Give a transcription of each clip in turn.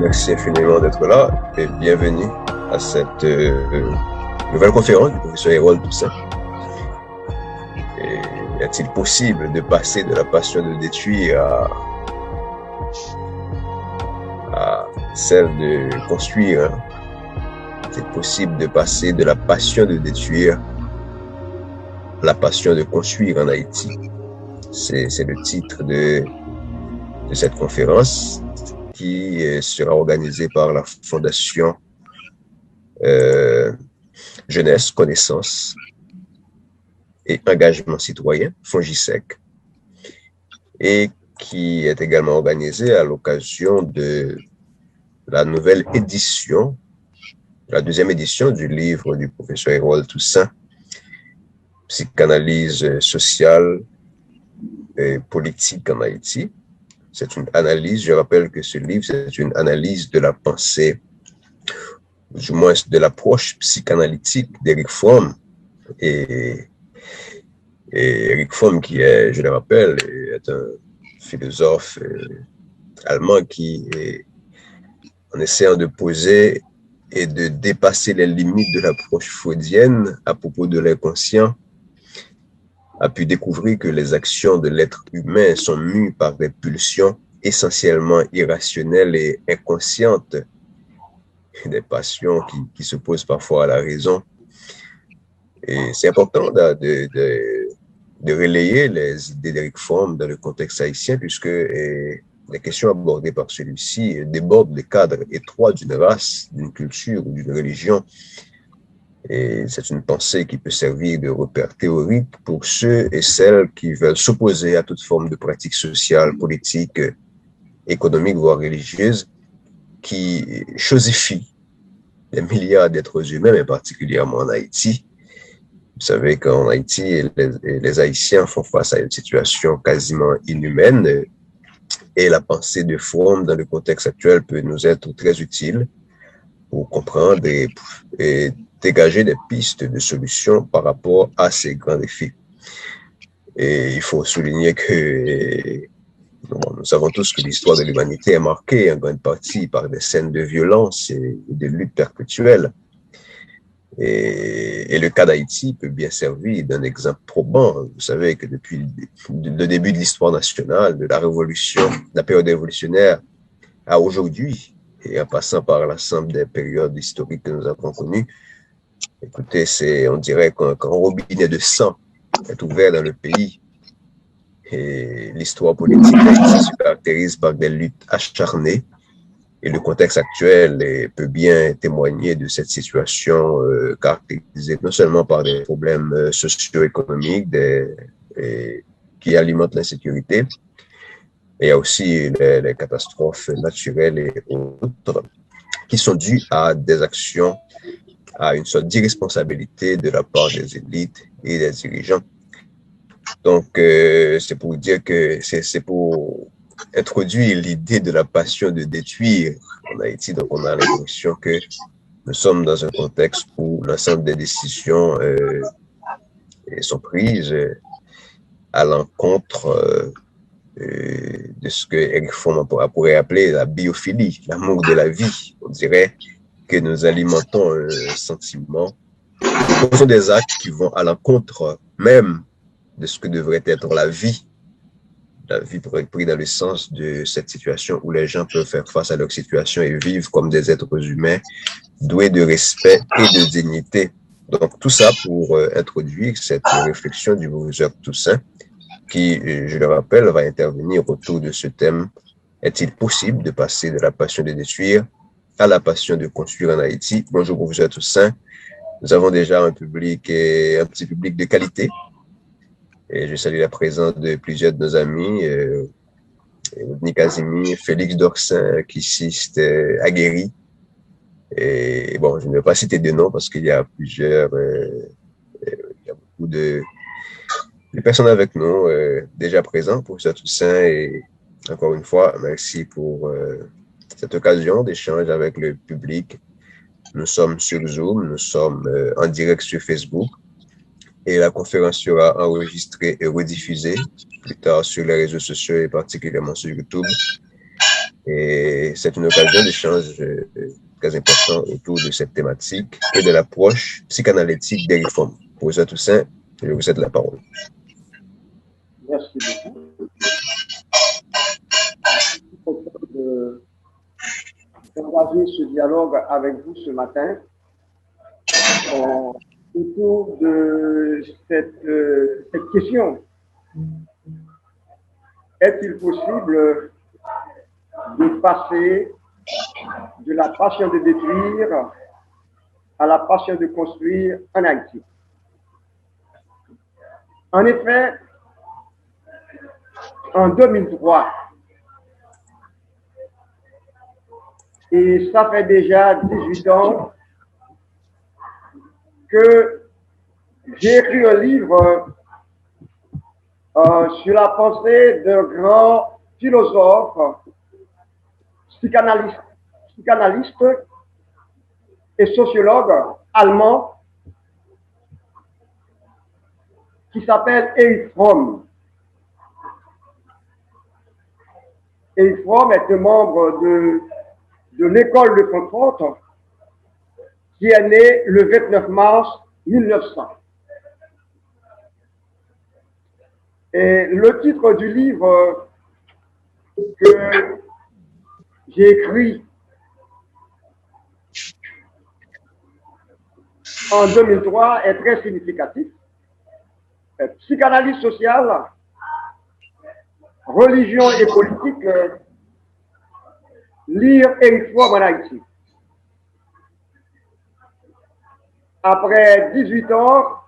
Merci infiniment d'être là et bienvenue à cette nouvelle conférence du professeur Harold Toussaint. Et est-il possible de passer de la passion de détruire à celle de construire? Est-il possible de passer de la passion de détruire à la passion de construire en Haïti? C'est le titre de cette conférence qui sera organisée par la Fondation Jeunesse, Connaissance et Engagement Citoyen, FONGISEC, et qui est également organisée à l'occasion de la nouvelle édition, la deuxième édition du livre du professeur Harold Toussaint, Psychanalyse sociale et politique en Haïti. C'est une analyse, je rappelle que ce livre, c'est une analyse de la pensée, du moins de l'approche psychanalytique d'Eric Fromm. Et Eric Fromm, qui est, je le rappelle, est un philosophe allemand qui, en essayant de poser et de dépasser les limites de l'approche freudienne à propos de l'inconscient, a pu découvrir que les actions de l'être humain sont mues par des pulsions essentiellement irrationnelles et inconscientes, des passions qui s'opposent parfois à la raison. Et c'est important de relayer les idées d'Eric Fromm dans le contexte haïtien, puisque les questions abordées par celui-ci débordent les cadres étroits d'une race, d'une culture ou d'une religion. Et c'est une pensée qui peut servir de repère théorique pour ceux et celles qui veulent s'opposer à toute forme de pratique sociale, politique, économique, voire religieuse, qui chosifie les milliards d'êtres humains, mais particulièrement en Haïti. Vous savez qu'en Haïti, les Haïtiens font face à une situation quasiment inhumaine, et la pensée de Fromm dans le contexte actuel peut nous être très utile pour comprendre et dégager des pistes de solutions par rapport à ces grands défis. Et il faut souligner que nous savons tous que l'histoire de l'humanité est marquée en grande partie par des scènes de violence et de lutte perpétuelle. Et le cas d'Haïti peut bien servir d'un exemple probant. Vous savez que depuis le début de l'histoire nationale, de la révolution, de la période révolutionnaire à aujourd'hui, et en passant par l'ensemble des périodes historiques que nous avons connues, écoutez, on dirait qu'un robinet de sang est ouvert dans le pays. Et l'histoire politique d'Haïti se caractérise par des luttes acharnées. Et le contexte actuel peut bien témoigner de cette situation caractérisée non seulement par des problèmes socio-économiques qui alimentent l'insécurité, mais il y a aussi les catastrophes naturelles et autres qui sont dues à des actions, à une sorte d'irresponsabilité de la part des élites et des dirigeants. Donc, c'est pour dire que c'est pour introduire l'idée de la passion de détruire en Haïti. Donc, on a l'impression que nous sommes dans un contexte où l'ensemble des décisions sont prises à l'encontre de ce que Eric Fromm pourrait appeler la biophilie, l'amour de la vie. On dirait que nous alimentons un sentiment. Ce sont des actes qui vont à l'encontre même de ce que devrait être la vie. La vie pourrait être prise dans le sens de cette situation où les gens peuvent faire face à leur situation et vivre comme des êtres humains doués de respect et de dignité. Donc, tout ça pour introduire cette réflexion du professeur Toussaint qui, je le rappelle, va intervenir autour de ce thème. Est-il possible de passer de la passion de détruire à la passion de construire en Haïti? Bonjour, professeur Toussaint. Nous avons déjà un petit public de qualité. Et je salue la présence de plusieurs de nos amis, Rodney Kazimi, Félix Dorsin, Kissiste Aguerri. Et bon, je ne vais pas citer de noms parce qu'il y a il y a beaucoup de personnes avec nous déjà présentes, professeur Toussaint, et Encore une fois, merci pour cette occasion d'échange avec le public. Nous sommes sur Zoom, nous sommes en direct sur Facebook et la conférence sera enregistrée et rediffusée plus tard sur les réseaux sociaux et particulièrement sur YouTube. Et c'est une occasion d'échange très important autour de cette thématique et de l'approche psychanalytique des réformes. Professeur Toussaint, je vous cède la parole. Merci beaucoup. D'engager ce dialogue avec vous ce matin autour de cette question. Est-il possible de passer de la passion de détruire à la passion de construire en Haïti? En effet, en 2003, et ça fait déjà 18 ans que j'ai écrit un livre sur la pensée d'un grand philosophe, psychanalyste et sociologue allemand qui s'appelle Erich Fromm. Erich Fromm est un membre de l'école de Francfort qui est né le 29 mars 1900. Et le titre du livre que j'ai écrit en 2003 est très significatif. Psychanalyse sociale, religion et politique, lire Erich Fromm en Haïti. Après 18 ans,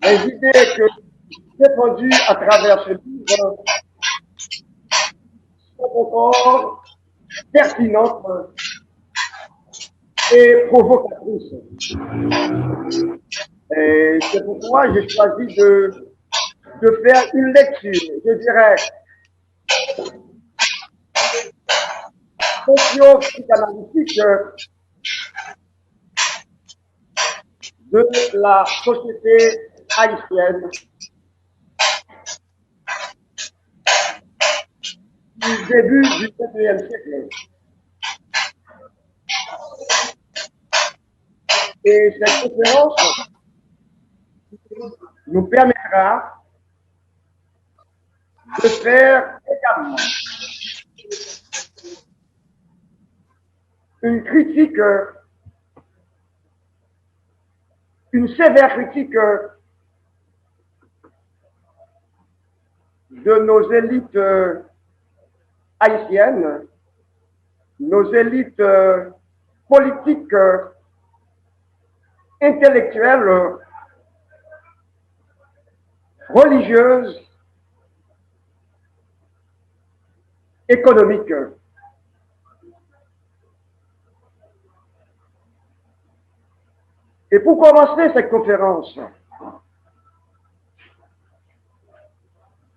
les idées que j'ai défendues à travers ce livre sont encore pertinentes et provocatrices. Et c'est pourquoi j'ai choisi de faire une lecture, je dirais, socio-psychanalytique de la société haïtienne du début du XXIe siècle. Et cette conférence nous permettra de faire également une critique, une sévère critique de nos élites haïtiennes, nos élites politiques, intellectuelles, religieuses, économiques. Et pour commencer cette conférence,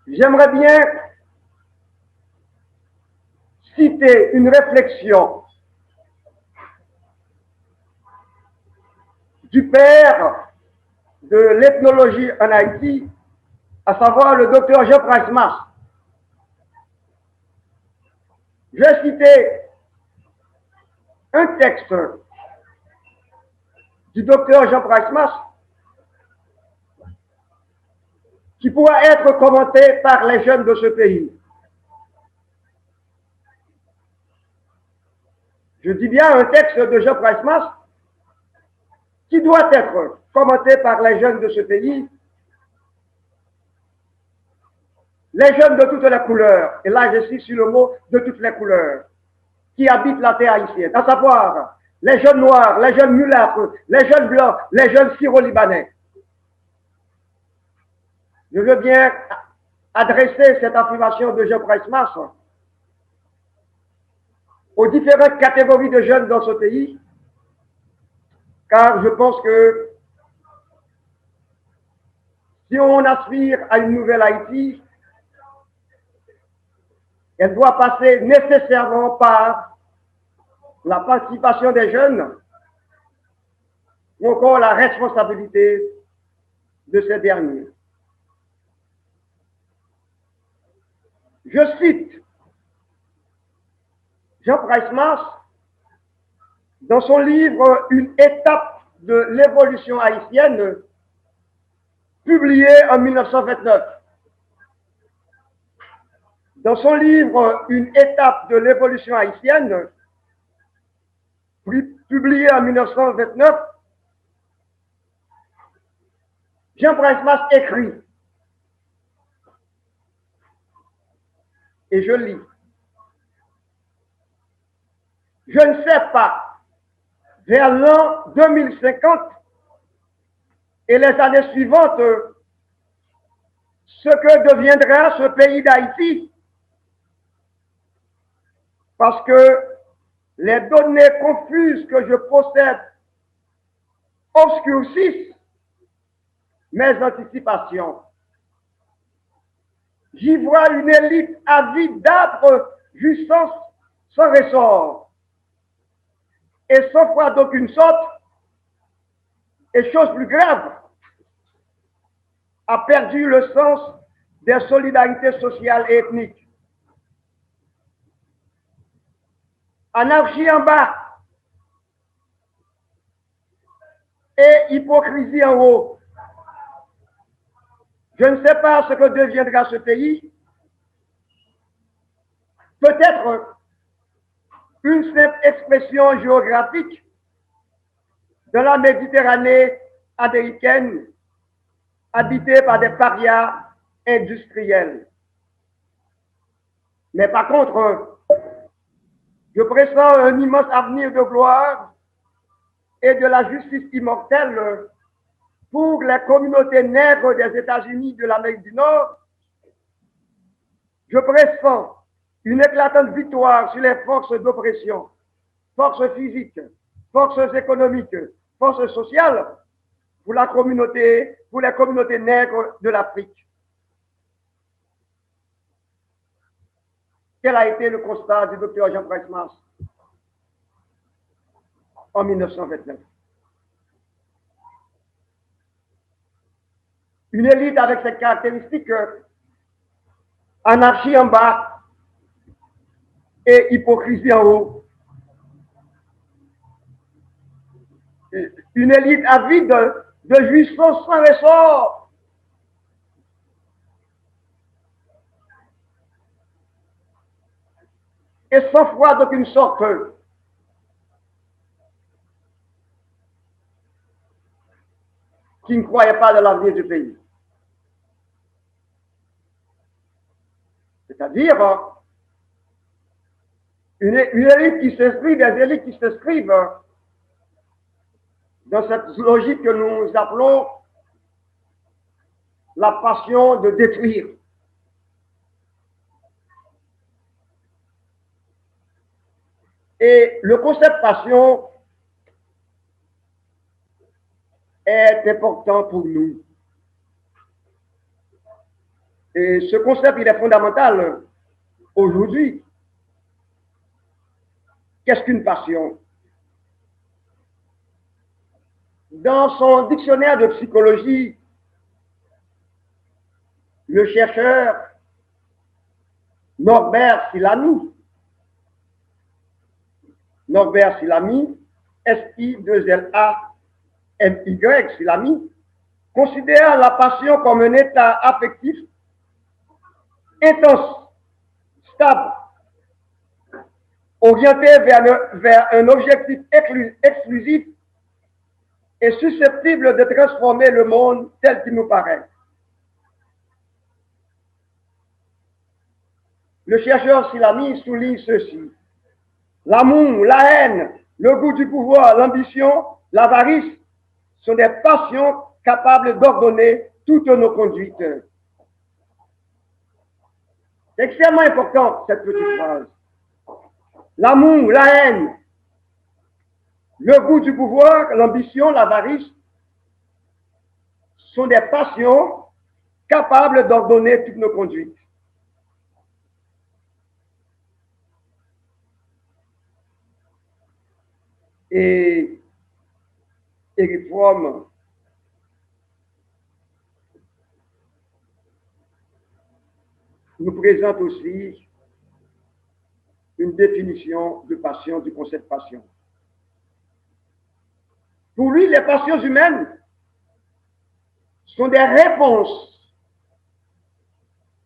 j'aimerais bien citer une réflexion du père de l'ethnologie en Haïti, à savoir le docteur Jean Price-Mas. Je vais citer un texte du docteur Jean Price-Mas qui pourra être commenté par les jeunes de ce pays. Je dis bien un texte de Jean Price-Mas qui doit être commenté par les jeunes de ce pays, les jeunes de toutes les couleurs, et là j'insiste sur le mot de toutes les couleurs, qui habitent la terre haïtienne, à savoir les jeunes noirs, les jeunes mulâtres, les jeunes blancs, les jeunes syro-libanais. Je veux bien adresser cette affirmation de Jean Price-Mas aux différentes catégories de jeunes dans ce pays, car je pense que si on aspire à une nouvelle Haïti, Elle doit passer nécessairement par la participation des jeunes ou encore la responsabilité de ces derniers. Je cite Jean Price-Mars dans son livre Une étape de l'évolution haïtienne, publié en 1929. Dans son livre Une étape de l'évolution haïtienne, publié en 1929, Jean Price-Mars écrit, et je lis, je ne sais pas, vers l'an 2050 et les années suivantes, ce que deviendra ce pays d'Haïti, parce que les données confuses que je possède obscurcissent mes anticipations. J'y vois une élite avide d'âpres jouissances sans ressort, et sans foi d'aucune sorte, et chose plus grave, a perdu le sens des solidarités sociales et ethniques. Anarchie en bas et hypocrisie en haut. Je ne sais pas ce que deviendra ce pays. Peut-être une simple expression géographique de la Méditerranée américaine habitée par des parias industriels. Mais par contre, je pressens un immense avenir de gloire et de la justice immortelle pour les communautés nègres des États-Unis de l'Amérique du Nord. Je pressens une éclatante victoire sur les forces d'oppression, forces physiques, forces économiques, forces sociales pour les communautés nègres de l'Afrique. Quel a été le constat du docteur Jean Price-Mars en 1929? Une élite avec cette caractéristique, anarchie en bas et hypocrisie en haut. Une élite avide de jouissance sans ressort. Et sans foi d'aucune sorte. Qui ne croyait pas dans l'avenir du pays. C'est-à-dire une élite qui s'inscrit, des élites qui s'inscrivent dans cette logique que nous appelons la passion de détruire. Et le concept passion est important pour nous. Et ce concept, il est fondamental aujourd'hui. Qu'est-ce qu'une passion? Dans son dictionnaire de psychologie, le chercheur Norbert Silami, S-I-2-L-A-M-Y, Silami, considère la passion comme un état affectif intense, stable, orienté vers un objectif exclusif et susceptible de transformer le monde tel qu'il nous paraît. Le chercheur Silami souligne ceci. L'amour, la haine, le goût du pouvoir, l'ambition, l'avarice sont des passions capables d'ordonner toutes nos conduites. C'est extrêmement important, cette petite phrase. L'amour, la haine, le goût du pouvoir, l'ambition, l'avarice sont des passions capables d'ordonner toutes nos conduites. Et Eric Fromm nous présente aussi une définition de passion, du concept passion. Pour lui, les passions humaines sont des réponses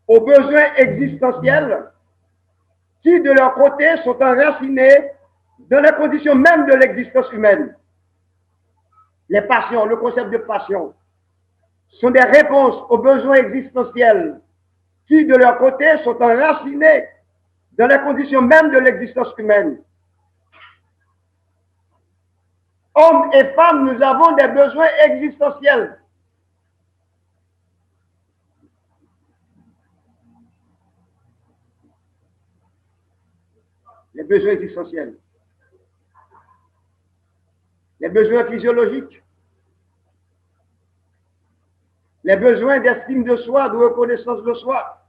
aux besoins existentiels qui, de leur côté, sont enracinés dans les conditions même de l'existence humaine. Les passions, le concept de passion, sont des réponses aux besoins existentiels qui, de leur côté, sont enracinés dans les conditions même de l'existence humaine. Hommes et femmes, nous avons des besoins existentiels. Les besoins existentiels. Les besoins physiologiques. Les besoins d'estime de soi, de reconnaissance de soi.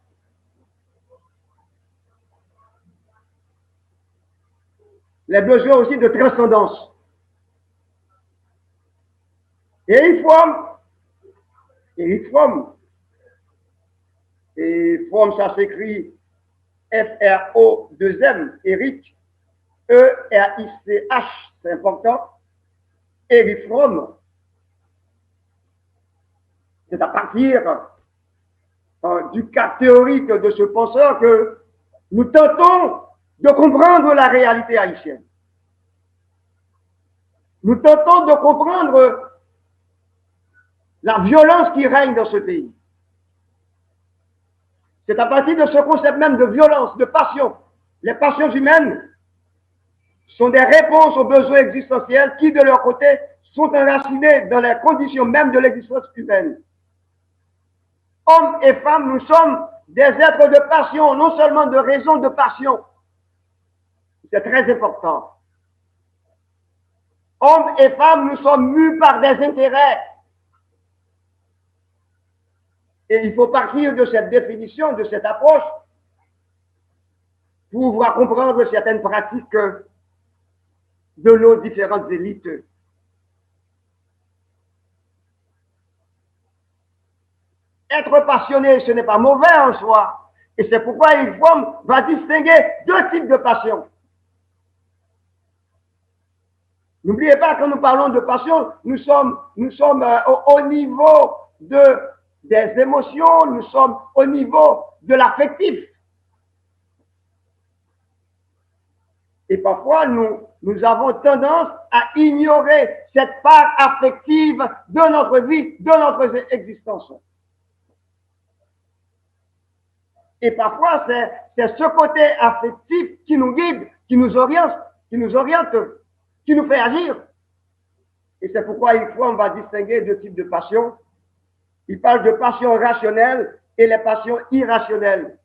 Les besoins aussi de transcendance. Et Fromm, ça s'écrit F-R-O-2-M, Eric, E-R-I-C-H, c'est important. Eric Fromm, c'est à partir du cas théorique de ce penseur que nous tentons de comprendre la réalité haïtienne. Nous tentons de comprendre la violence qui règne dans ce pays. C'est à partir de ce concept même de violence, de passion. Les passions humaines sont des réponses aux besoins existentiels qui, de leur côté, sont enracinés dans les conditions même de l'existence humaine. Hommes et femmes, nous sommes des êtres de passion, non seulement de raison de passion. C'est très important. Hommes et femmes, nous sommes mus par des intérêts. Et il faut partir de cette définition, de cette approche, pour pouvoir comprendre certaines pratiques de nos différentes élites. Être passionné, ce n'est pas mauvais en soi. Et c'est pourquoi Fromm va distinguer deux types de passion. N'oubliez pas, quand nous parlons de passion, nous sommes au niveau des émotions, nous sommes au niveau de l'affectif. Et parfois, nous avons tendance à ignorer cette part affective de notre vie, de notre existence. Et parfois, c'est ce côté affectif qui nous guide, qui nous oriente, qui nous fait agir. Et c'est pourquoi on va distinguer deux types de passions. Il parle de passion rationnelle et les passions irrationnelles.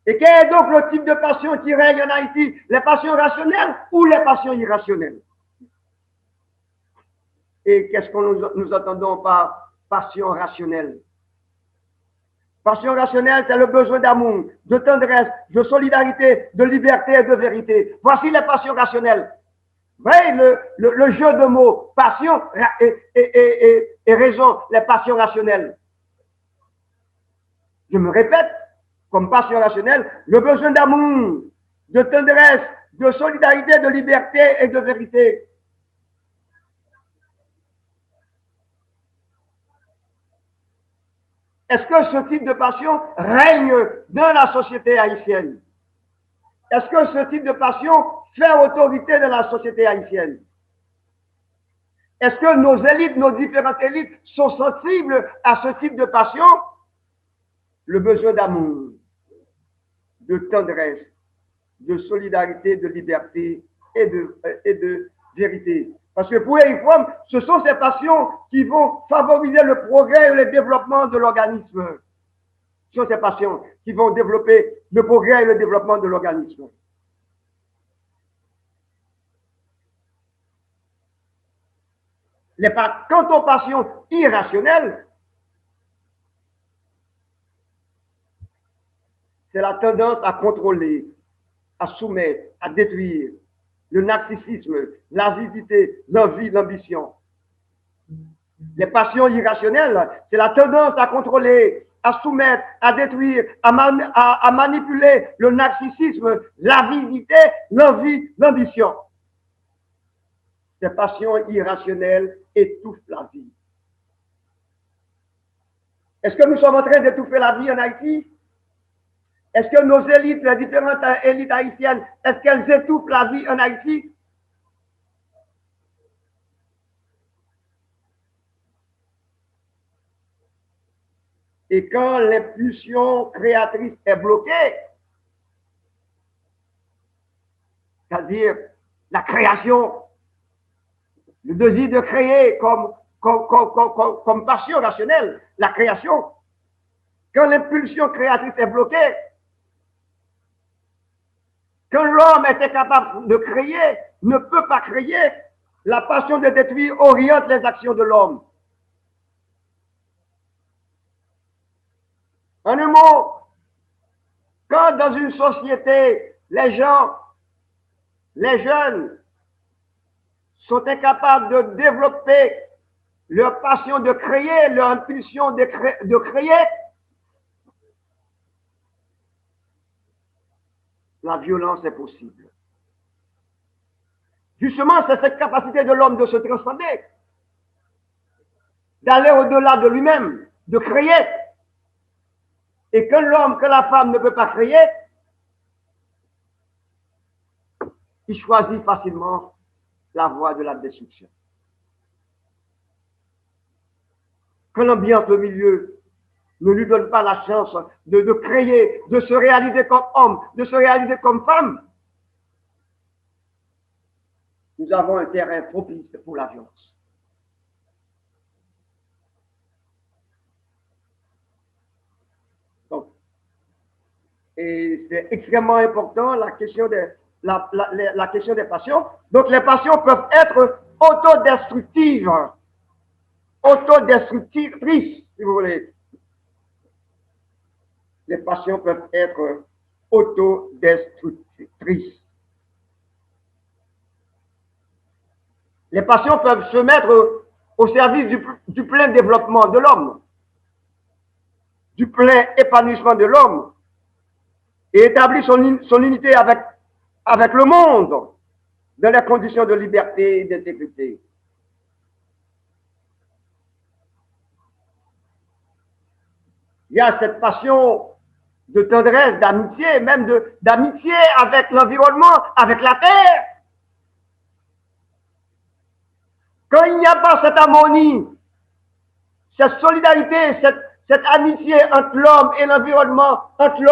Et quel est donc le type de passion qui règne en Haïti? Les passions rationnelles ou les passions irrationnelles? Et qu'est-ce que nous entendons par passion rationnelle? Passion rationnelle, c'est le besoin d'amour, de tendresse, de solidarité, de liberté et de vérité. Voici les passions rationnelles. Vous voyez le jeu de mots, passion et raison, les passions rationnelles. Je me répète, comme passion rationnelle, le besoin d'amour, de tendresse, de solidarité, de liberté et de vérité. Est-ce que ce type de passion règne dans la société haïtienne? Est-ce que ce type de passion fait autorité dans la société haïtienne? Est-ce que nos élites, nos différentes élites sont sensibles à ce type de passion? Le besoin d'amour, de tendresse, de solidarité, de liberté et de vérité. Parce que pour Eric Fromm, ce sont ces passions qui vont favoriser le progrès et le développement de l'organisme. Ce sont ces passions qui vont développer le progrès et le développement de l'organisme. Quant aux passions irrationnelles, c'est la tendance à contrôler, à soumettre, à détruire le narcissisme, l'avidité, l'envie, l'ambition. Les passions irrationnelles, c'est la tendance à contrôler, à soumettre, à détruire, à manipuler, le narcissisme, l'avidité, l'envie, l'ambition. Ces passions irrationnelles étouffent la vie. Est-ce que nous sommes en train d'étouffer la vie en Haïti? Est-ce que nos élites, les différentes élites haïtiennes, est-ce qu'elles étouffent la vie en Haïti? Et quand l'impulsion créatrice est bloquée, c'est-à-dire la création, le désir de créer comme passion rationnelle, la création, quand l'impulsion créatrice est bloquée, quand l'homme est incapable de créer, ne peut pas créer, la passion de détruire oriente les actions de l'homme. En un mot, quand dans une société, les jeunes sont incapables de développer leur passion de créer, leur impulsion de créer, la violence est possible. Justement, c'est cette capacité de l'homme de se transcender, d'aller au-delà de lui-même, de créer. Et que l'homme, que la femme ne peut pas créer, il choisit facilement la voie de la destruction. Que l'ambiance, le milieu, ne lui donne pas la chance de créer, de se réaliser comme homme, de se réaliser comme femme, nous avons un terrain propice pour la violence. Donc, et c'est extrêmement important la question la question des passions. Donc, les passions peuvent être autodestructives, autodestructrices, si vous voulez. Les passions peuvent être autodestructrices. Les passions peuvent se mettre au service du plein développement de l'homme, du plein épanouissement de l'homme, et établir son unité avec le monde dans les conditions de liberté et d'intégrité. Il y a cette passion de tendresse, d'amitié, même d'amitié avec l'environnement, avec la terre. Quand il n'y a pas cette harmonie, cette solidarité, cette amitié entre l'homme et l'environnement, entre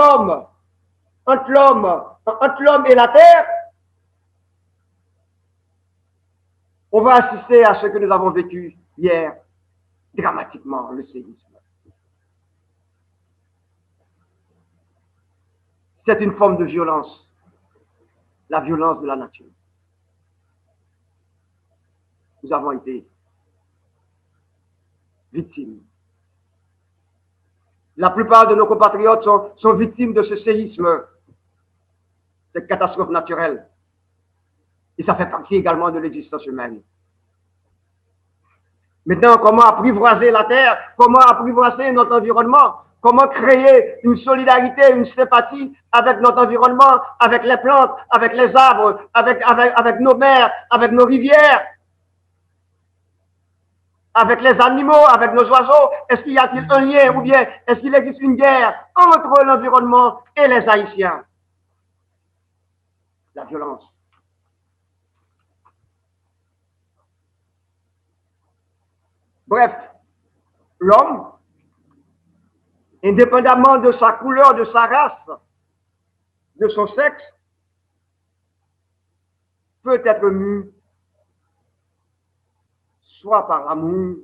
l'homme et la terre, on va assister à ce que nous avons vécu hier, dramatiquement, le séisme. C'est une forme de violence, la violence de la nature. Nous avons été victimes. La plupart de nos compatriotes sont victimes de ce séisme, cette catastrophe naturelle. Et ça fait partie également de l'existence humaine. Maintenant, comment apprivoiser la terre? Comment apprivoiser notre environnement? Comment créer une solidarité, une sympathie avec notre environnement, avec les plantes, avec les arbres, avec nos mers, avec nos rivières, avec les animaux, avec nos oiseaux? Est-ce qu'il y a-t-il un lien ou bien est-ce qu'il existe une guerre entre l'environnement et les Haïtiens? La violence. Bref, l'homme, indépendamment de sa couleur, de sa race, de son sexe, peut être mu soit par l'amour,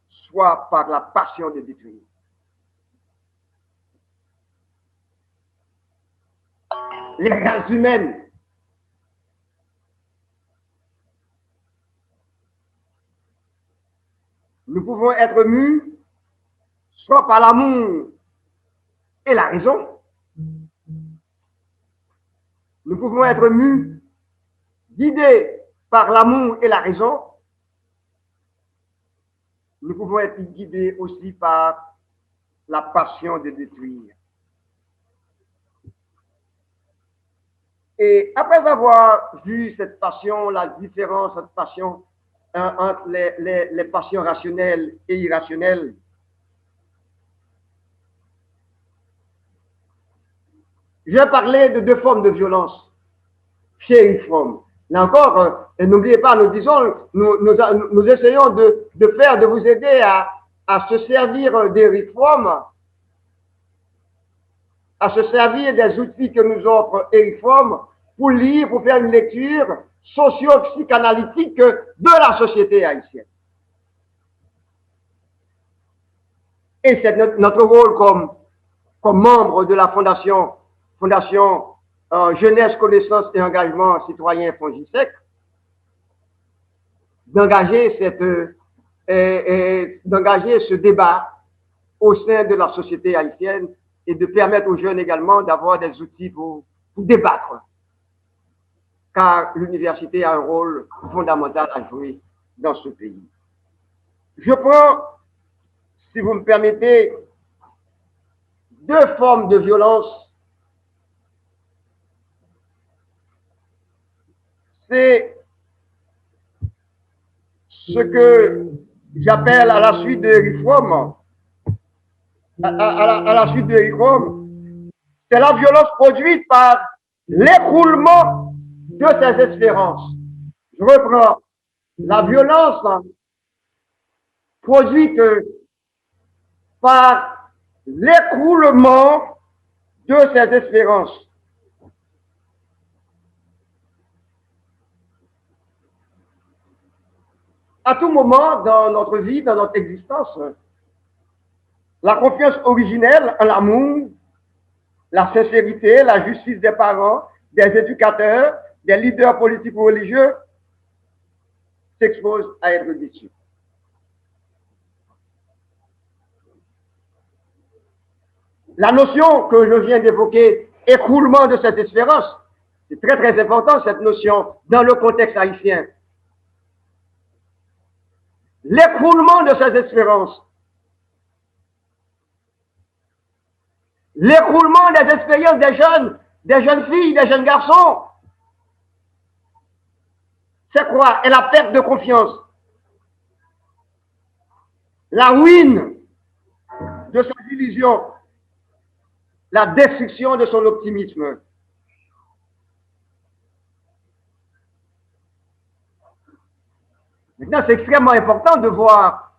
soit par la passion de détruire. Les races humaines nous pouvons être mus soit par l'amour et la raison. Nous pouvons être mus guidés par l'amour et la raison, nous pouvons être guidés aussi par la passion de détruire. Et après avoir vu cette passion, la différence entre passion entre les passions rationnelles et irrationnelles, je vais parler de deux formes de violence chez Eric Fromm. Là encore, n'oubliez pas, nous disons, nous essayons de vous aider à se servir d'Eric Fromm, à se servir des outils que nous offre Eric Fromm pour lire, pour faire une lecture socio-psychanalytique de la société haïtienne. Et c'est notre rôle comme membre de la Fondation Jeunesse, Connaissance et Engagement Citoyen FONGISEC, d'engager ce débat au sein de la société haïtienne et de permettre aux jeunes également d'avoir des outils pour débattre. Car l'université a un rôle fondamental à jouer dans ce pays. Je prends, si vous me permettez, deux formes de violence. C'est ce que j'appelle à la suite de Eric Fromm, à la suite de Eric Fromm, c'est la violence produite par l'écroulement de ses espérances. Je reprends. La violence produite par l'écroulement de ses espérances. À tout moment dans notre vie, dans notre existence, la confiance originelle en l'amour, la sincérité, la justice des parents, des éducateurs, des leaders politiques ou religieux s'expose à être déçus. La notion que je viens d'évoquer, écroulement de cette espérance, c'est très très important cette notion dans le contexte haïtien. L'écroulement de ces espérances, l'écroulement des expériences des jeunes filles, des jeunes garçons, c'est quoi? Et la perte de confiance, la ruine de sa illusion, la destruction de son optimisme. Maintenant, c'est extrêmement important de voir,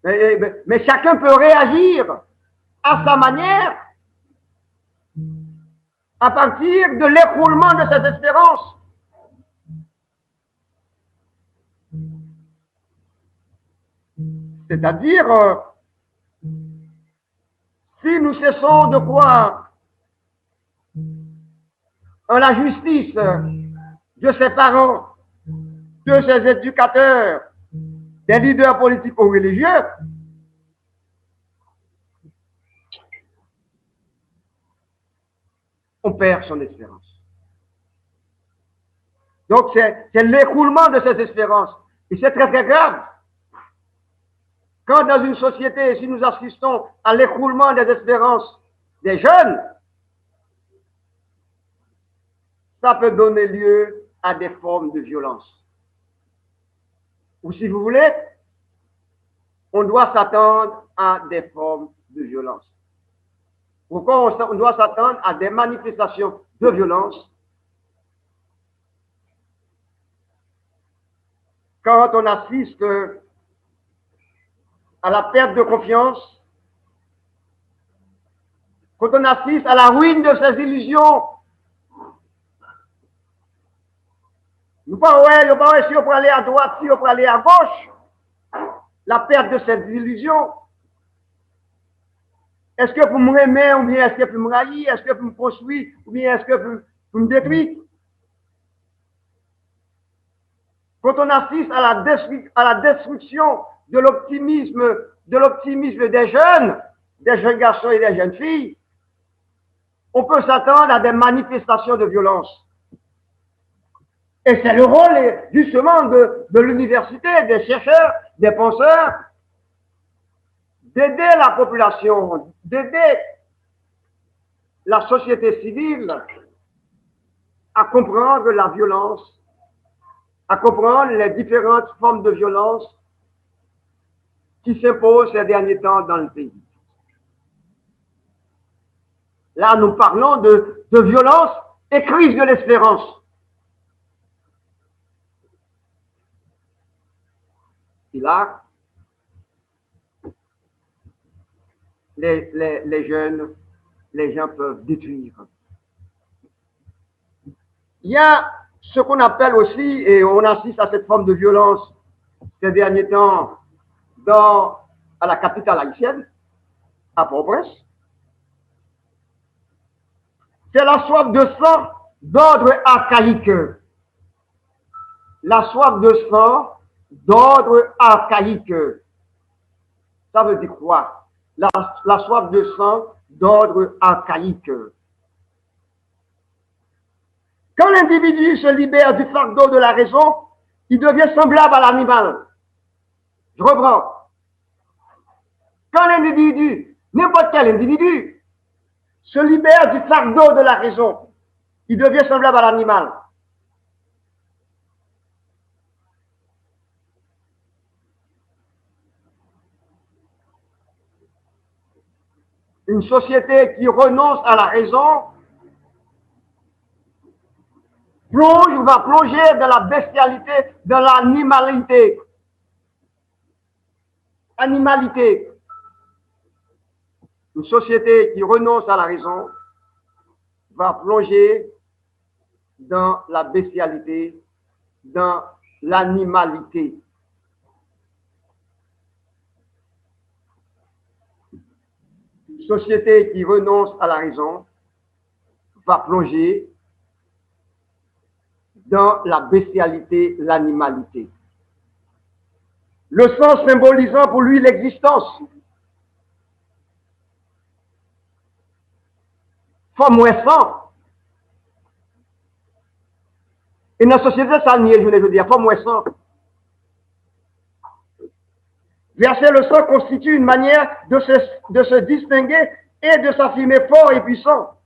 mais chacun peut réagir à sa manière à partir de l'écroulement de cette espérance. C'est-à-dire, si nous cessons de croire en la justice de ses parents, de ses éducateurs, des leaders politiques ou religieux, on perd son espérance. Donc, c'est l'écroulement de cette espérance. Et c'est très, très grave. Quand dans une société, si nous assistons à l'écroulement des espérances des jeunes, ça peut donner lieu à des formes de violence. Ou si vous voulez, on doit s'attendre à des formes de violence. Pourquoi on doit s'attendre à des manifestations de violence quand on assiste à la perte de confiance, quand on assiste à la ruine de ses illusions. Nous pas si on peut aller à droite, si on peut aller à gauche. La perte de cette illusion. Est-ce que vous m'aimez ou bien est-ce que vous me raillez? Est-ce que vous me construisez ou bien est-ce que vous me détruisez? Quand on assiste à la destruction de l'optimisme des jeunes garçons et des jeunes filles, on peut s'attendre à des manifestations de violence. Et c'est le rôle justement de l'université, des chercheurs, des penseurs, d'aider la population, d'aider la société civile à comprendre la violence, à comprendre les différentes formes de violence qui s'imposent ces derniers temps dans le pays. Là, nous parlons de violence et crise de l'espérance. Et là, les jeunes, les gens peuvent détruire. Il y a ce qu'on appelle aussi, et on assiste à cette forme de violence ces derniers temps à la capitale haïtienne, à Port-au-Prince, c'est la soif de sang d'ordre archaïque. La soif de sang d'ordre archaïque. Ça veut dire quoi? La soif de sang d'ordre archaïque. Quand l'individu se libère du fardeau de la raison, il devient semblable à l'animal. Je reprends. Quand l'individu, n'importe quel individu, se libère du fardeau de la raison, il devient semblable à l'animal. Une société qui renonce à la raison va plonger dans la bestialité, dans l'animalité. Une société qui renonce à la raison va plonger dans la bestialité, dans l'animalité. Une société qui renonce à la raison va plonger dans la bestialité, l'animalité. Le sang symbolisant pour lui l'existence. Forme ou sang. Et dans la société, ça nie, je veux dire, forme ou sang. Verser le sang constitue une manière de se distinguer et de s'affirmer fort et puissant.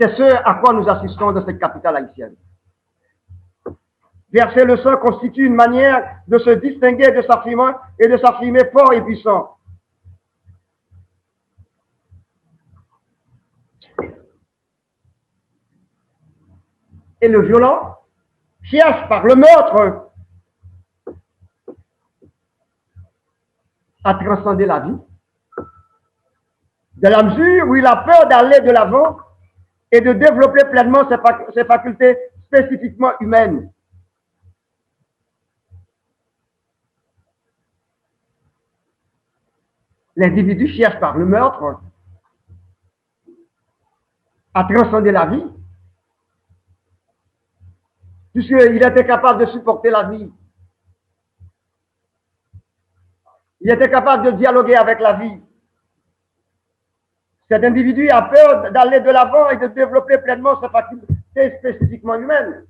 C'est ce à quoi nous assistons dans cette capitale haïtienne. Verser le sang constitue une manière de se distinguer de s'affirmer fort et puissant. Et le violent cherche par le meurtre à transcender la vie, de la mesure où il a peur d'aller de l'avant et de développer pleinement ses facultés spécifiquement humaines. L'individu cherche par le meurtre à transcender la vie, puisqu'il était capable de supporter la vie. Il était capable de dialoguer avec la vie. Cet individu a peur d'aller de l'avant et de développer pleinement ses facultés spécifiquement humaines.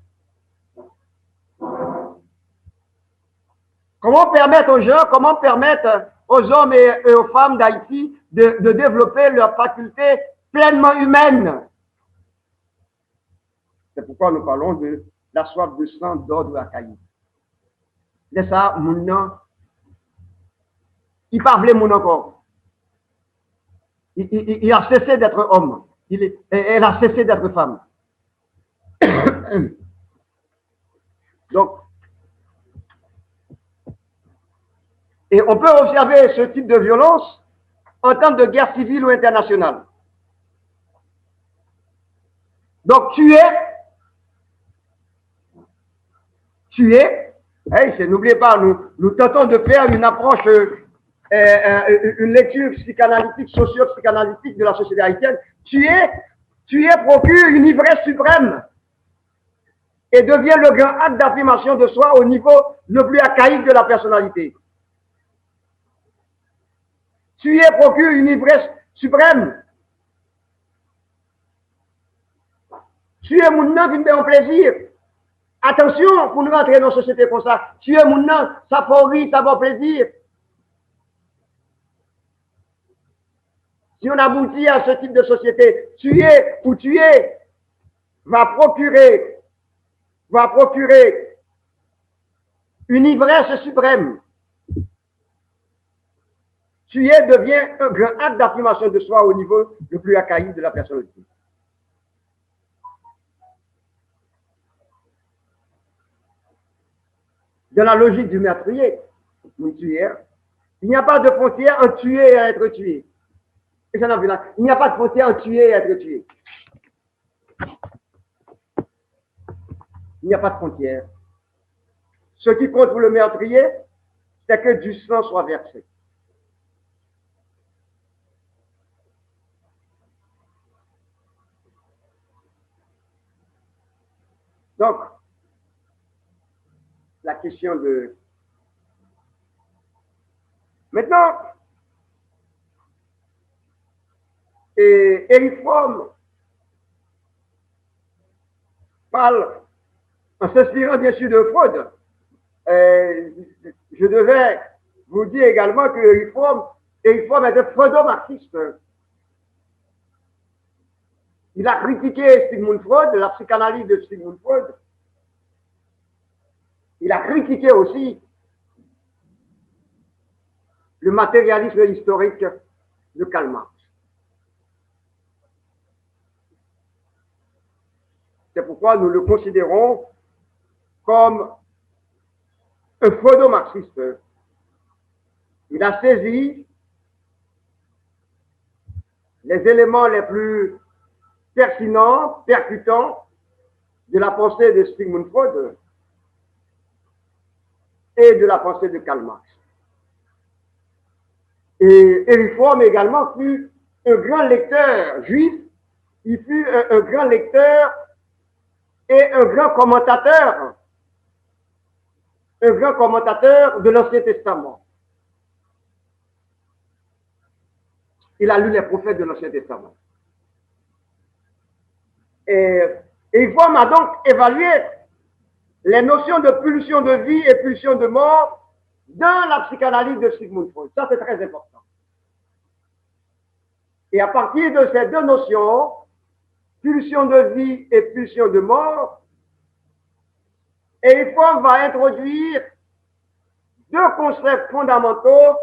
Comment permettre aux gens, comment permettre aux hommes et aux femmes d'Haïti de développer leurs facultés pleinement humaines? C'est pourquoi nous parlons de la soif de sang d'ordre archaïque. C'est ça, mon nom. Il parlait mon encore. Il a cessé d'être homme. Elle a cessé d'être femme. Donc, et on peut observer ce type de violence en temps de guerre civile ou internationale. Donc, tuer, hey, n'oubliez pas, nous tentons de faire une approche, une lecture psychanalytique, socio-psychanalytique de la société haïtienne. Tuer procure une ivresse suprême et devient le grand acte d'affirmation de soi au niveau le plus archaïque de la personnalité. Tuer procure une ivresse suprême. Tuer mon nom qui me fait un plaisir. Attention, pour nous rentrer dans une société comme ça, tuer mon nom, ça fait rire, ça fait plaisir. Si on aboutit à ce type de société, tuer ou tuer va procurer une ivresse suprême. Tuer devient un grand acte d'affirmation de soi au niveau le plus archaïque de la personnalité. Dans la logique du meurtrier, il n'y a pas de frontière entre tuer et être tué. Il n'y a pas de frontière entre tuer et être tué. Il n'y a pas de frontière. Ce qui compte pour le meurtrier, c'est que du sang soit versé. Donc, la question de... Maintenant, Eric Fromm parle, en s'inspirant bien sûr de Freud. Je devais vous dire également que Eric Fromm était freudo-marxiste. Il a critiqué Sigmund Freud, la psychanalyse de Sigmund Freud. Il a critiqué aussi le matérialisme historique de Karl Marx. C'est pourquoi nous le considérons comme un freudo-marxiste. Il a saisi les éléments les plus pertinents, percutants de la pensée de Sigmund Freud et de la pensée de Karl Marx. Et Eric Fromm également fut un grand lecteur juif, il fut un grand lecteur et un grand commentateur de l'Ancien Testament. Il a lu les prophètes de l'Ancien Testament. Et Fromm a donc évalué les notions de pulsion de vie et pulsion de mort dans la psychanalyse de Sigmund Freud. Ça, c'est très important. Et à partir de ces deux notions, pulsion de vie et pulsion de mort, Eric Fromm va introduire deux concepts fondamentaux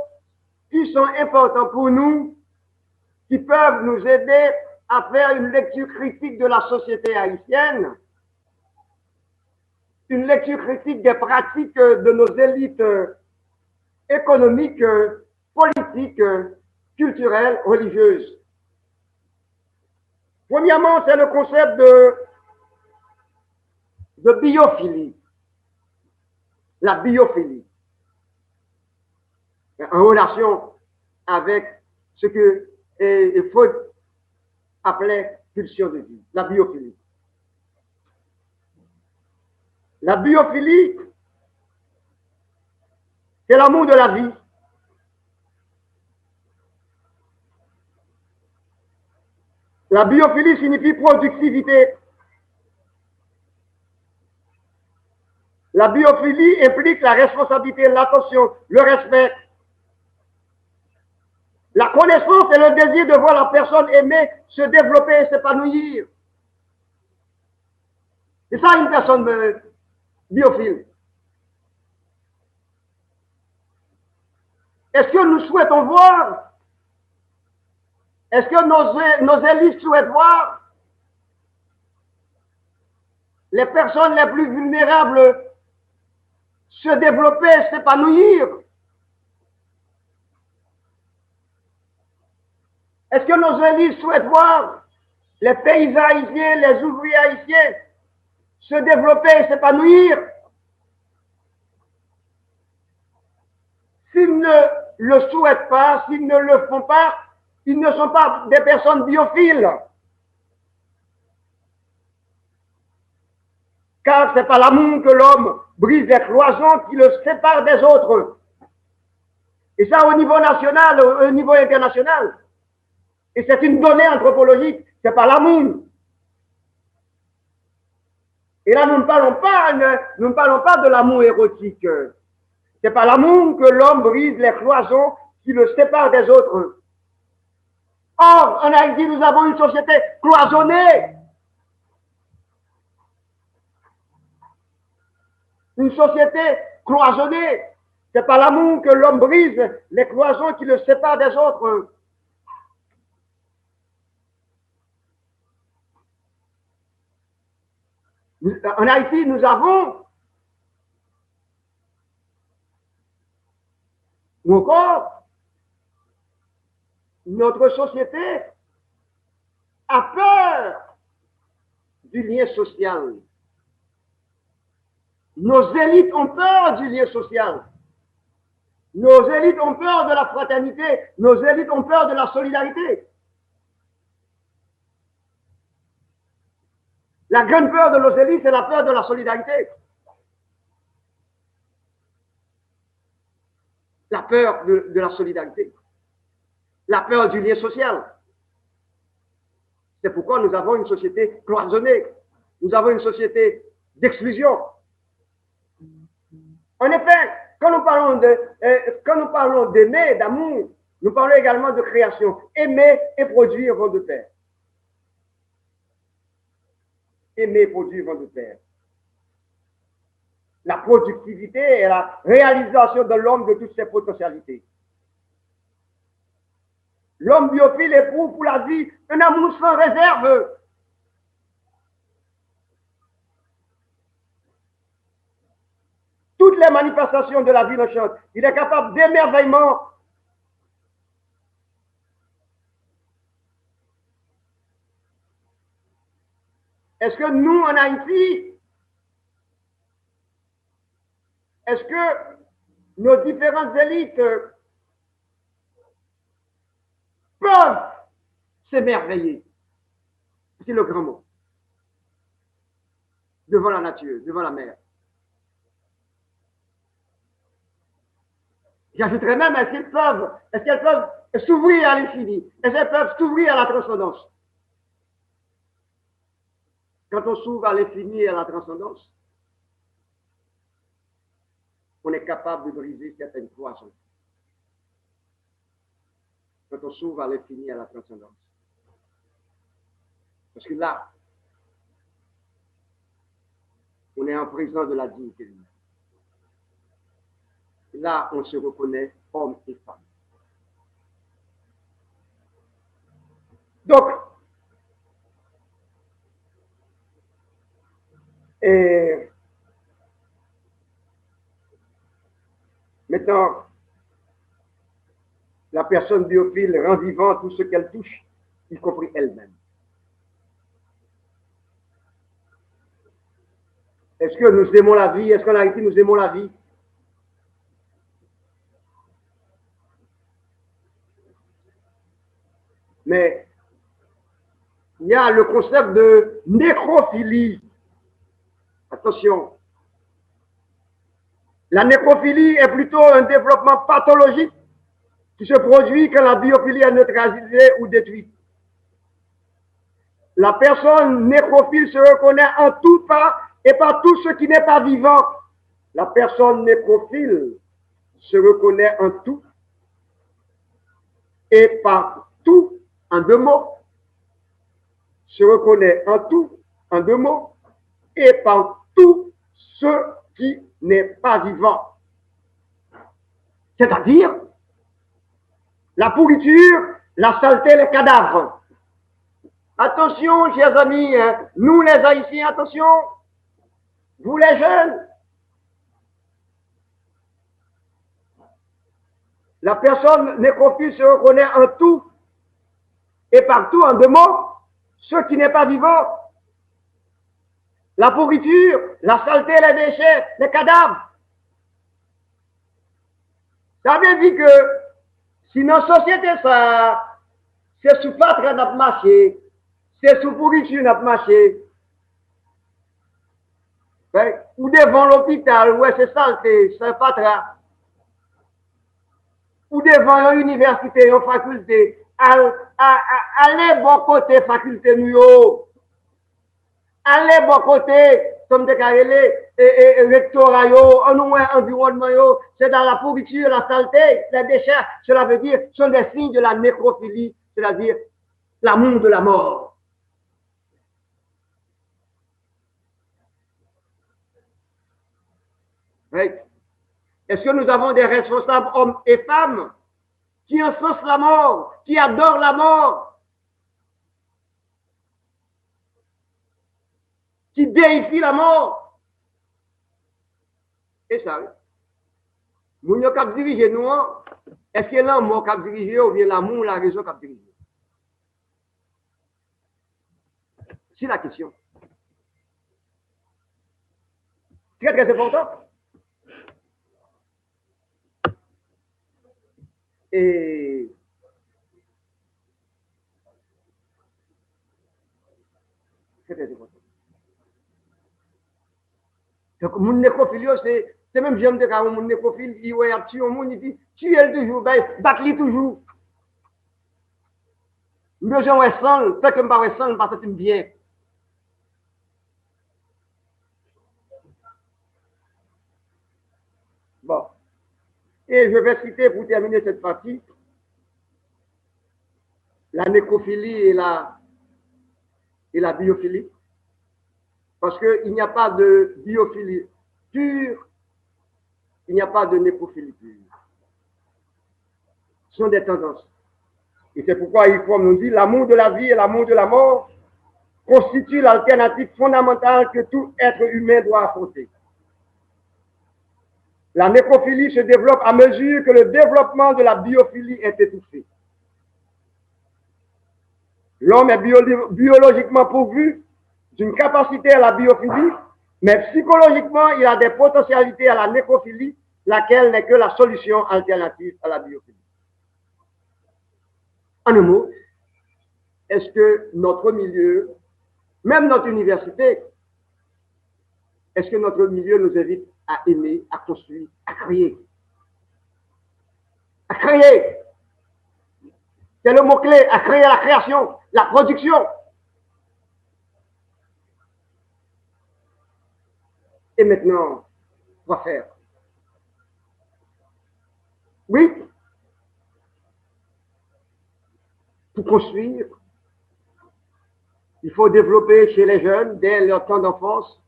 qui sont importants pour nous, qui peuvent nous aider à faire une lecture critique de la société haïtienne, une lecture critique des pratiques de nos élites économiques, politiques, culturelles, religieuses. Premièrement, c'est le concept de biophilie. La biophilie. En relation avec ce que Freud appelait pulsion de vie, la biophilie. La biophilie, c'est l'amour de la vie. La biophilie signifie productivité. La biophilie implique la responsabilité, l'attention, le respect, la connaissance et le désir de voir la personne aimée se développer et s'épanouir. C'est ça une personne biophile. Est-ce que nous souhaitons voir? Est-ce que nos élites souhaitent voir les personnes les plus vulnérables se développer, s'épanouir? Est-ce que nos élites souhaitent voir les paysans haïtiens, les ouvriers haïtiens se développer et s'épanouir? S'ils ne le souhaitent pas, s'ils ne le font pas, ils ne sont pas des personnes biophiles. Car c'est par l'amour que l'homme brise les cloisons qui le séparent des autres. Et ça au niveau national, au niveau international. Et c'est une donnée anthropologique, c'est par l'amour. Et là, nous ne parlons pas de l'amour érotique. C'est par l'amour que l'homme brise les cloisons qui le séparent des autres. Or, en Haïti, nous avons une société cloisonnée. Une société cloisonnée. C'est par l'amour que l'homme brise les cloisons qui le séparent des autres. En Haïti, nous avons, ou encore, notre société a peur du lien social. Nos élites ont peur du lien social. Nos élites ont peur de la fraternité. Nos élites ont peur de la solidarité. La grande peur de nos élites, c'est la peur de la solidarité. La peur de la solidarité. La peur du lien social. C'est pourquoi nous avons une société cloisonnée. Nous avons une société d'exclusion. En effet, quand nous parlons d'aimer, d'amour, nous parlons également de création. Aimer et produire vont de pair. Aimer et produire vont de pair. La productivité est la réalisation de l'homme de toutes ses potentialités. L'homme biophile éprouve pour la vie un amour sans réserve. Toutes les manifestations de la vie le chantent. Il est capable d'émerveillement. Est-ce que nous, en Haïti, est-ce que nos différentes élites peuvent s'émerveiller? C'est le grand mot. Devant la nature, devant la mer. J'ajouterais même, est-ce qu'elles peuvent s'ouvrir à l'infini? Est-ce qu'elles peuvent s'ouvrir à la transcendance? Quand on s'ouvre à l'infini et à la transcendance, on est capable de briser certaines cloisons. Quand on s'ouvre à l'infini et à la transcendance. Parce que là, on est en présence de la dignité humaine. Là, on se reconnaît homme et femme. Donc, maintenant, la personne biophile rend vivant tout ce qu'elle touche, y compris elle-même. Est-ce que nous aimons la vie? Est-ce qu'en Haïti, nous aimons la vie? Mais il y a le concept de nécrophilie. Attention. La nécrophilie est plutôt un développement pathologique qui se produit quand la biophilie est neutralisée ou détruite. La personne nécrophile se reconnaît en tout et par tout ce qui n'est pas vivant. La personne nécrophile se reconnaît en tout et par tout, en deux mots, se reconnaît en tout, en deux mots, et par tout ce qui n'est pas vivant. C'est-à-dire la pourriture, la saleté, les cadavres. Attention, chers amis, hein, nous les Haïtiens, attention, vous les jeunes. La personne nécrophile se reconnaît en tout et partout, en deux mots, ce qui n'est pas vivant. La pourriture, la saleté, les déchets, les cadavres. Ça veut dire que si nos sociétés, ça, c'est sous fatra notre marché, c'est sous pourriture notre marché, ben, ou devant l'hôpital, ouais, c'est saleté, c'est fatra, ou devant l'université, une faculté, allez bon côté faculté nous, allez bon côté comme des carrelés, et rectorat, environnement, c'est dans la pourriture, la saleté, les déchets. Cela veut dire, sont des signes de la nécrophilie, c'est-à-dire l'amour de la mort. Oui. Est-ce que nous avons des responsables hommes et femmes qui encensent la mort, qui adorent la mort, qui déifient la mort? Et ça, nous ne pouvons pas diriger nous. Est-ce que l'amour qui a dirigé ou bien l'amour, la raison qui a dirigé? C'est la question. Très, très important. Et c'est très important. Donc, mon nécrophilie, c'est même j'aime de quand mon nécrophile, il ouais, a tué au monde, il dit, tu es toujours, bat-lui toujours. Nous, j'en ai sang, fait que je ne sang, parce que tu me viens. Bon. Et je vais citer pour terminer cette partie la nécrophilie et la biophilie. Parce qu'il n'y a pas de biophilie pure, il n'y a pas de nécrophilie pure. Ce sont des tendances. Et c'est pourquoi il faut nous dire l'amour de la vie et l'amour de la mort constituent l'alternative fondamentale que tout être humain doit affronter. La nécrophilie se développe à mesure que le développement de la biophilie est étouffé. L'homme est biologiquement pourvu d'une capacité à la biophilie, mais psychologiquement, il a des potentialités à la nécrophilie, laquelle n'est que la solution alternative à la biophilie. En un mot, est-ce que notre milieu, même notre université, est-ce que notre milieu nous invite à aimer, à construire, à créer? À créer! C'est le mot-clé, à créer la création, la production. Et maintenant, quoi faire? Oui, pour construire, il faut développer chez les jeunes, dès leur temps d'enfance,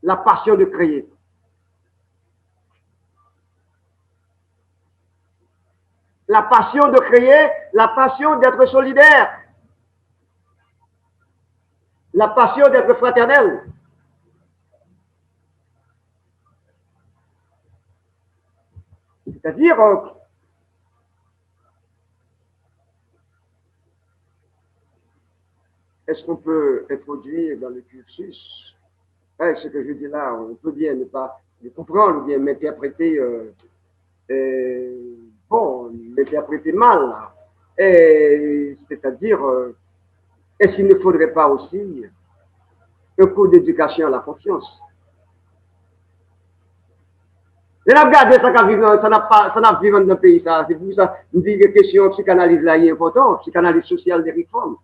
la passion de créer. La passion de créer, la passion d'être solidaire, la passion d'être fraternel. C'est-à-dire, est-ce qu'on peut introduire dans le cursus, ce que je dis là, on peut bien ne pas le comprendre ou bien m'interpréter, m'interpréter mal. C'est-à-dire, est-ce qu'il ne faudrait pas aussi un cours d'éducation à la confiance? Et là, regardez ça n'a pas vivre dans le pays, ça. C'est pour ça, une question psychanalyse là est importante, psychanalyse sociale des réformes.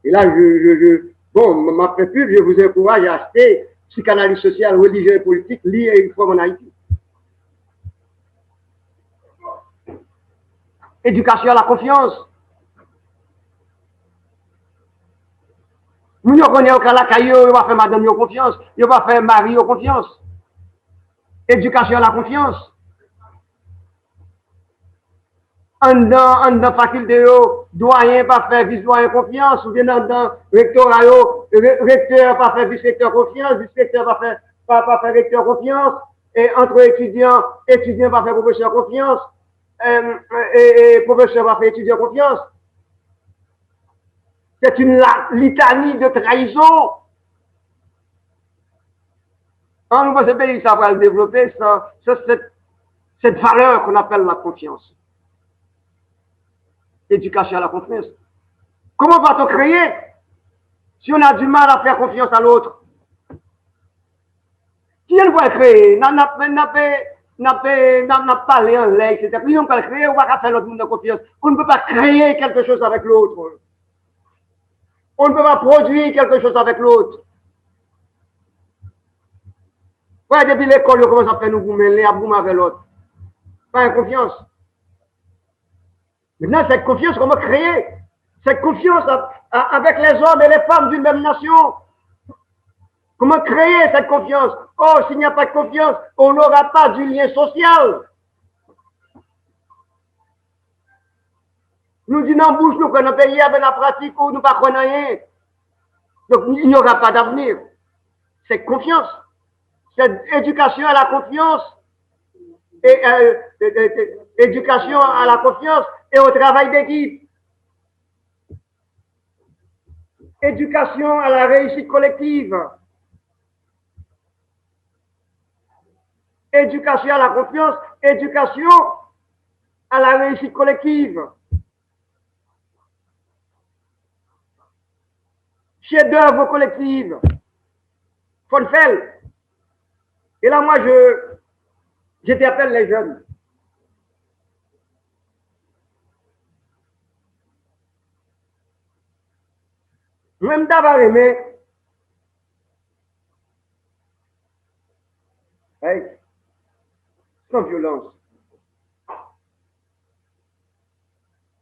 Et là, ma pub, je vous encourage à acheter psychanalyse sociale, religieuse et politique, liée à une forme en Haïti. Éducation à la confiance. Nous connaissons qu'à la caillou, il va faire madame de confiance, il va faire mari de confiance. Éducation à la confiance. En dans faculté, doyen pas faire vice-doyen confiance, ou bien dans rectorat, recteur pas faire vice-recteur confiance, vice-recteur pas faire recteur confiance, et entre étudiants pas faire professeur confiance, et professeur pas faire étudiant confiance. C'est une litanie de trahison. En nous, ce pays, ça va le développer, cette valeur qu'on appelle la confiance. Éducation à la confiance. Comment va-t-on créer si on a du mal à faire confiance à l'autre? Qui on va créer? N'a pas parlé en l'air, etc. Qui on va créer? On va faire l'autre monde de confiance. On ne peut pas créer quelque chose avec l'autre. On ne peut pas produire quelque chose avec l'autre. Ouais, depuis l'école, on commence à faire nous goumer, à goumer avec l'autre. Pas une confiance. Maintenant, cette confiance, comment créer cette confiance avec les hommes et les femmes d'une même nation? Comment créer cette confiance? Oh, s'il n'y a pas de confiance, on n'aura pas du lien social. Nous disons en bouche, nous, que notre pays avec la pratique ou nous ne pas rien. Donc, il n'y aura pas d'avenir. C'est confiance. C'est éducation à la confiance. Et éducation à la confiance et au travail d'équipe. Éducation à la réussite collective. Éducation à la confiance, éducation à la réussite collective. Chef-d'œuvre collective. Faut le faire. Et là, moi, je t'appelle les jeunes. Même d'avoir aimé, hey, sans violence.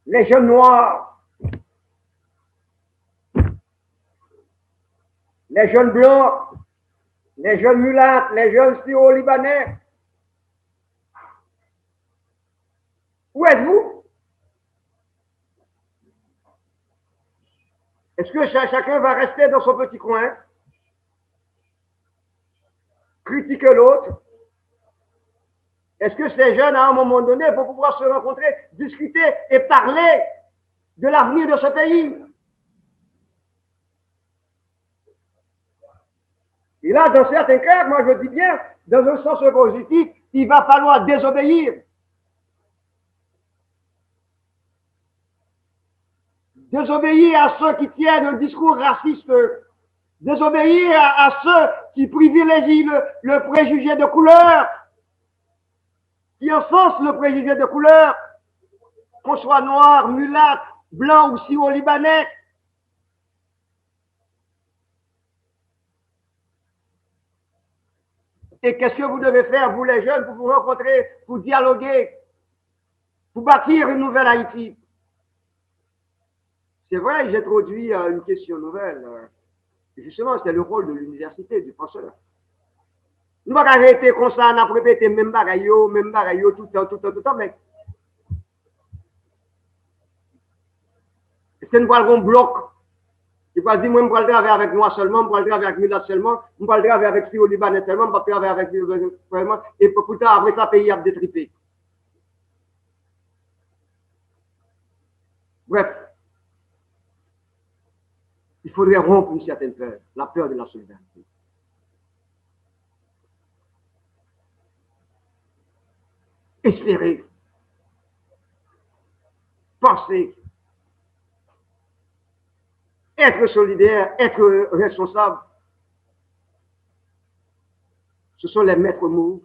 Les jeunes noirs, les jeunes blancs, les jeunes mulâtres, les jeunes syro-libanais. Où êtes-vous? Est-ce que chacun va rester dans son petit coin, critiquer l'autre? Est-ce que ces jeunes, à un moment donné, vont pouvoir se rencontrer, discuter et parler de l'avenir de ce pays? Et là, dans certains cas, moi je dis bien, dans un sens positif, il va falloir désobéir. Désobéir à ceux qui tiennent un discours raciste. Désobéir à ceux qui privilégient le préjugé de couleur, qui encensent le préjugé de couleur, qu'on soit noir, mulâtre, blanc ou syro-libanais. Et qu'est-ce que vous devez faire, vous les jeunes, pour vous rencontrer, pour dialoguer, pour bâtir une nouvelle Haïti? C'est vrai, j'ai introduit une question nouvelle. Justement, c'est le rôle de l'université, du professeur. Nous ne pouvons pas arrêter comme ça, on a répété même bagaille, tout le temps, mais est-ce que nous avons un bloc? Il va dire, moi, je ne vais pas travailler avec moi seulement, je ne vais pas travailler avec Milat seulement, je ne vais pas travailler avec Syro Libanais seulement, je ne vais pas travailler avec Libanais seulement, et pour tard, après ça, le pays a détripé. Bref, il faudrait rompre une certaine peur, la peur de la solidarité. Espérer, penser, être solidaire, être responsable. Ce sont les maîtres mots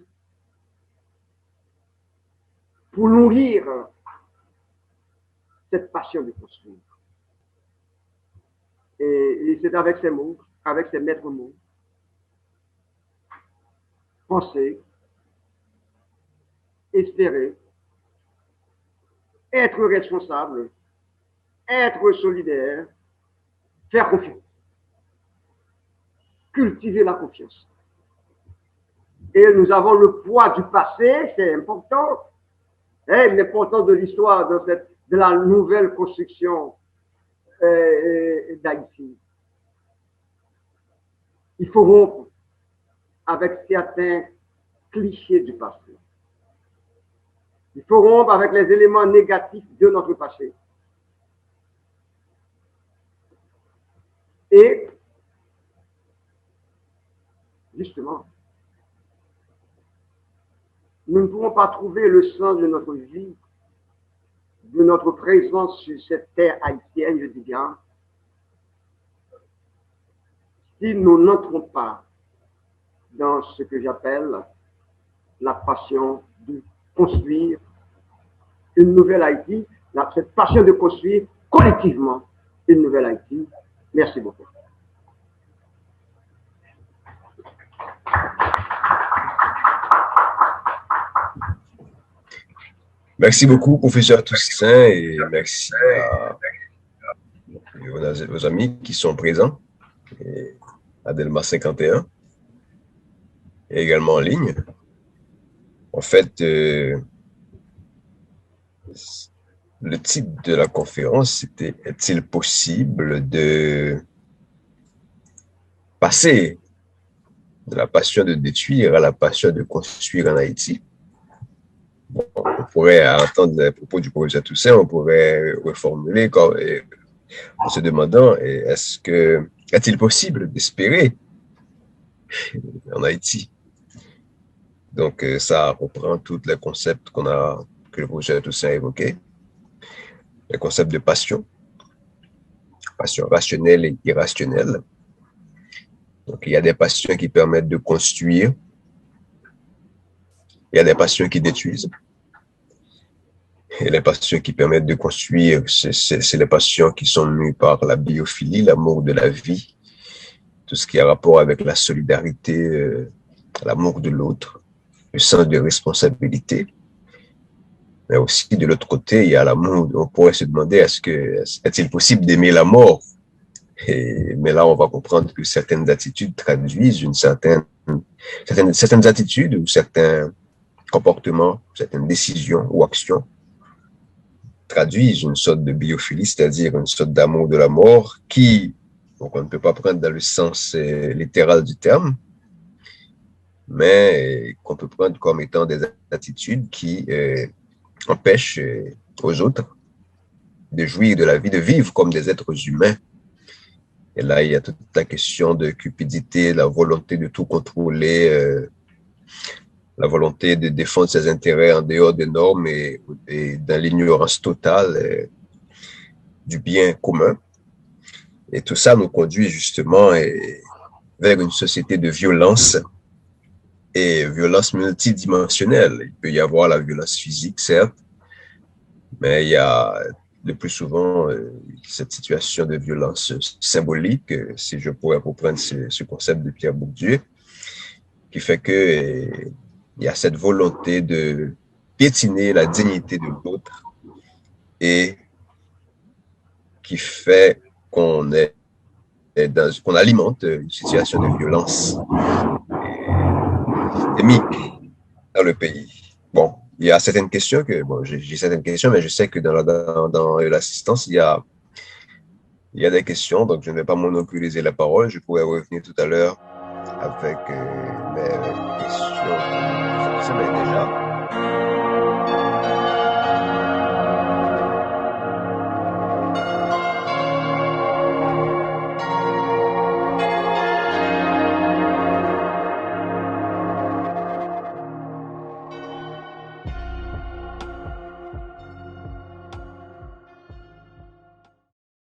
pour nourrir cette passion de construire. Et c'est avec ces mots, avec ces maîtres mots, penser, espérer, être responsable, être solidaire, faire confiance, cultiver la confiance. Et nous avons le poids du passé, c'est important, l'importance de l'histoire de la nouvelle construction d'Haïti. Il faut rompre avec certains clichés du passé. Il faut rompre avec les éléments négatifs de notre passé. Et, justement, nous ne pouvons pas trouver le sens de notre vie, de notre présence sur cette terre haïtienne, je dis bien, si nous n'entrons pas dans ce que j'appelle la passion de construire une nouvelle Haïti, cette passion de construire collectivement une nouvelle Haïti, Merci beaucoup. Merci beaucoup, professeur Toussaint, et merci à vos amis qui sont présents, et à Delma 51, et également en ligne. En fait, le titre de la conférence, c'était « Est-il possible de passer de la passion de détruire à la passion de construire en Haïti ?» Bon, on pourrait entendre les propos du professeur Toussaint, on pourrait reformuler en se demandant est-il possible d'espérer en Haïti? Donc, ça reprend tous les concepts que le professeur Toussaint a évoqués, les concepts de passion rationnelle et irrationnelle. Donc, il y a des passions qui permettent de construire, il y a des passions qui détruisent. Et les passions qui permettent de construire, c'est les passions qui sont mues par la biophilie, l'amour de la vie, tout ce qui a rapport avec la solidarité, l'amour de l'autre, le sens de responsabilité. Mais aussi, de l'autre côté, il y a l'amour. On pourrait se demander, est-il possible d'aimer la mort? Mais là, on va comprendre que certaines attitudes traduisent certaines attitudes ou certains comportements, certaines décisions ou actions traduisent une sorte de biophilie, c'est-à-dire une sorte d'amour de la mort donc on ne peut pas prendre dans le sens littéral du terme, mais qu'on peut prendre comme étant des attitudes qui empêchent aux autres de jouir de la vie, de vivre comme des êtres humains. Et là, il y a toute la question de cupidité, la volonté de tout contrôler, la volonté de défendre ses intérêts en dehors des normes et dans l'ignorance totale du bien commun. Et tout ça nous conduit justement vers une société de violence et violence multidimensionnelle. Il peut y avoir la violence physique, certes, mais il y a le plus souvent cette situation de violence symbolique, si je pourrais reprendre ce concept de Pierre Bourdieu, qui fait que il y a cette volonté de piétiner la dignité de l'autre et qui fait qu'on alimente une situation de violence systémique dans le pays. Bon, il y a certaines questions j'ai certaines questions, mais je sais que dans l'assistance, il y a des questions, donc je ne vais pas monopoliser la parole. Je pourrais revenir tout à l'heure avec les questions. Ça, mais déjà.